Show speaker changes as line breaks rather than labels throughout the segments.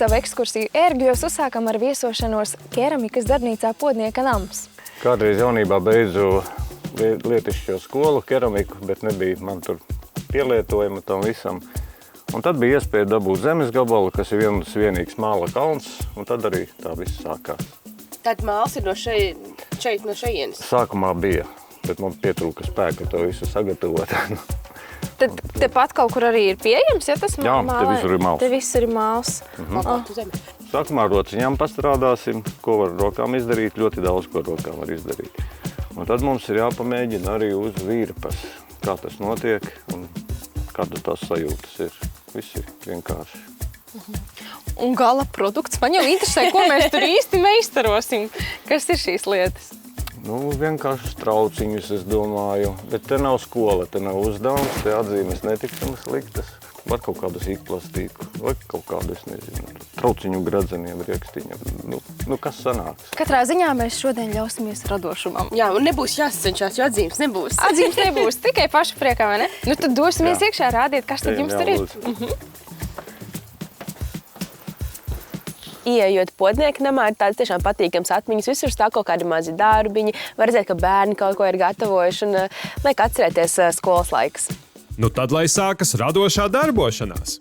savu ekskursiju Ērgļos uzsākam ar viesošanos keramikas darbnīcā Podnieka nams.
Kādreiz jaunībā beidzu lietišķo skolu, keramiku, bet nebija man tur pielietojuma tam visam. Un tad bija iespēja dabūt zemes gabalu, kas ir vienīgs māla kalns, un tad arī tā viss sākās.
Tad māls ir no šejienes?
Sākumā bija, bet man pietrūka spēka to visu sagatavot.
Tad tepat kaut kur arī ir pieejams, ja tas
Jā, te visur ir māls.
Te visur ir māls.
Sākumā rociņām pastrādāsim, ko var rokām izdarīt, ļoti daudz ko rokām var izdarīt. Un tad mums ir jāpamēģina arī uz virpas, kā tas notiek un kāda tās sajūtas ir. Viss ir vienkārši.
Un gala produkts, man jau interesē, ko mēs tur īsti meistarosim. Kas ir šīs lietas?
Vienkārši trauciņus, es domāju, bet te nav skola, te nav uzdevums, te atzīmes netiksim sliktas. Var kaut kādu sīkplastīku, vai kaut kādu, es nezinu, trauciņu gradzeniem, riekstiņiem. Kas sanāks?
Katrā ziņā mēs šodien ļausimies radošumam.
Jā, un nebūs jāsacenšās, jo atzīmes nebūs.
Atzīmes nebūs, tikai paši priekā, vai ne? Tad dosimies iekšā rādīt, kas tad jums tur ir.
Ieejot Podnieka namā, ir tāds tiešām patīkams atmiņas. Visur stāv kaut kādi mazi darbiņi. Var redzēt, ka bērni kaut ko ir gatavojuši un liek atcerēties skolas laiks.
Tad, lai sākas radošā darbošanās.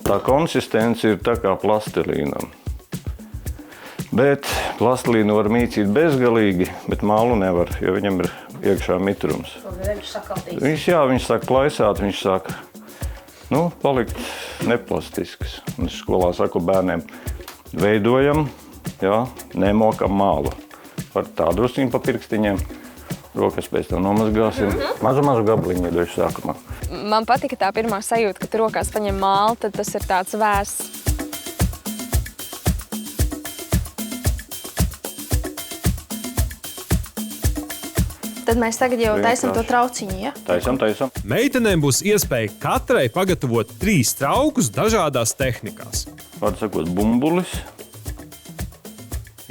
Tā konsistence ir tā kā plastelīnam. Bet plastelīnu var mīcīt bezgalīgi, bet mālu nevar, jo viņam ir iekšā mitrums. Viņš sāk plaisāt, viņš sāk palikt neplastisks. Un es skolā saku bērniem, veidojam, nemokam mālu. Par tādu drusciņu pa pirkstiņiem, rokas pēc tam nomazgāsim. Mazu gabaliņu iedošu sākumā.
Man patika tā pirmā sajūta, ka tu rokās paņem mālu, tad tas ir tāds vērsts. Tad mēs tagad jau taisam to trauciņu, ja?
Taisam.
Meitenēm būs iespēja katrai pagatavot 3 traukus dažādās tehnikās.
Vārdu sakot, bumbulis,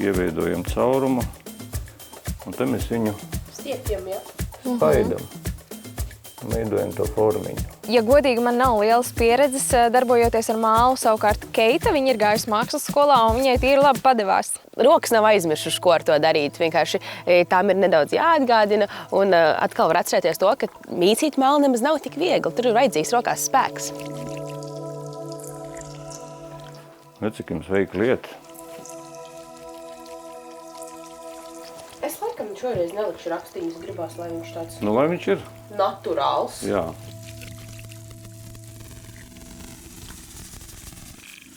ieveidojam caurumu, un te mēs viņu
Stiepjam, ja?
spaidam. Veidojam to formiņu.
Ja godīgi, man nav lielas pieredzes darbojoties ar mālu, savukārt Keita, viņa ir gājusi mākslas skolā un viņai tīri labi padevās.
Rokas nav aizmirsuši, ko ar to darīt. Vienkārši tām ir nedaudz jāatgādina un atkal var atcerēties to, ka mīcīt mālu nemaz nav tik viegli. Tur ir vajadzīgs rokās spēks.
Cik jums veika lieta?
Es laikam šoreiz nelikšu rakstījumus, gribās, lai viņš tāds
Lai viņš ir.
naturāls.
Jā.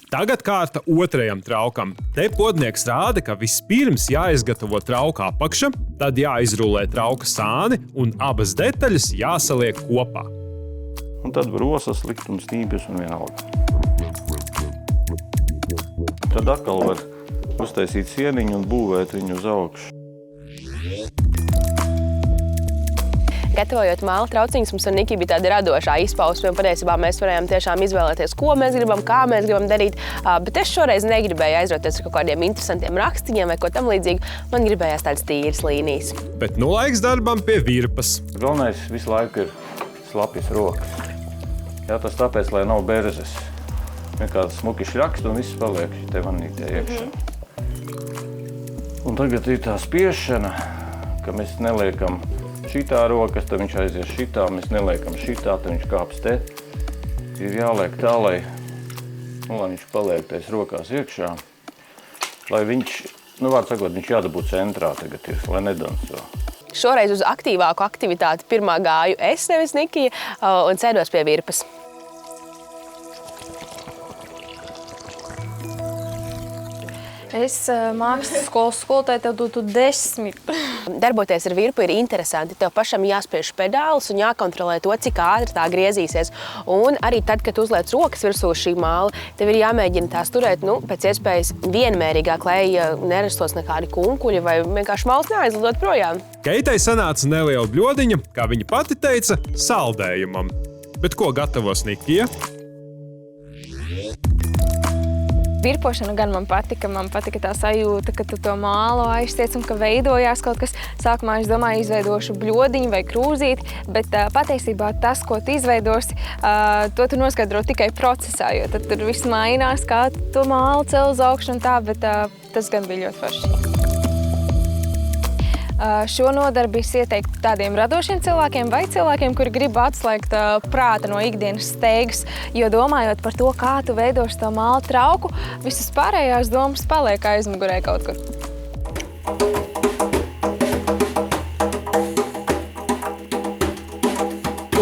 Tagad kārta otrajam traukam. Te Podnieks rāda, ka vispirms jāizgatavo trauka apakša, tad jāizrullē trauka sāni un abas detaļas jāsaliek kopā.
Un tad var osas likt un stīpjas un vienalga. Tad atkal var uztaisīt sieniņu un būvēt viņu uz augšu.
Gatavojot māla trauciņus, mums ar Niki bija tāda radošā izpausme, un patiesībā mēs varējām tiešām izvēlēties, ko mēs gribam, kā mēs gribam darīt, bet es šoreiz negribēju aizrauties ar kaut kādiem interesantiem rakstiņiem vai ko tam līdzīgi. Man gribējās tādas tīras līnijas.
Bet laiks darbam pie virpas.
Galvenais visu laiku ir slapjas rokas. Jā, tas tāpēc, lai nav berzes. Vienkārši smuki šļakst un viss paliek te vanītē iekšā. Un tagad ir tā spiešana, ka mēs neliekam šitā rokas, tad viņš aizies šitā, mēs neliekam šitā, tad viņš kāps te. Ir jāliek tā, lai viņš paliek tais rokās iekšā. Lai viņš, vārdu sakot, viņš jādabū centrā tagad ir, lai nedanso.
Šoreiz uz aktīvāku aktivitāti pirmā gāju es, nevis Nikija, un sēdos pie virpas.
Es mākslas skolas skolotāju tev dotu 10.
Darboties ar virpu ir interesanti. Tev pašam jāspiež pedālus un jākontrolē to, cik ātri tā griezīsies. Un arī tad, kad uzliec rokas virsū šī māla, tev ir jāmēģina tās turēt pēc iespējas vienmērīgāk, lai nerastos nekādi kunkuļi vai vienkārši māls neaizlidot projām.
Keitai sanāca neliela bļodiņa, kā viņa pati teica, saldējumam. Bet ko gatavos Nikija?
Virpošana gan man patika tā sajūta, ka tu to mālu aiztiec un ka veidojās kaut kas. Sākumā es domāju, izveidošu bļodiņu vai krūzīti, bet patiesībā tas, ko tu izveidosi, to tu noskaidro tikai procesā, jo tad tur viss mainās, kā tu to mālu cel uz augšu un tā, bet tas gan bija ļoti forši. Šo nodarbi es ieteiktu tādiem radošiem cilvēkiem vai cilvēkiem, kuri grib atslēgt prāta no ikdienas steigas, jo domājot par to, kā tu veidoši to mālu trauku, visas pārējās domas paliek aizmugurē kaut kur.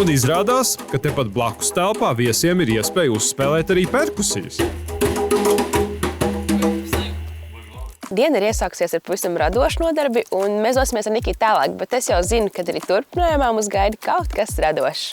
Un izrādās, ka tepat blakus telpā viesiem ir iespēja uzspēlēt arī perkusijas.
Diena ir iesāksies ar pavisam radošu nodarbi, un mēs dosimies ar Nikitu tālāk, bet es jau zinu, ka arī turpinājumā mums gaida kaut kas radošs.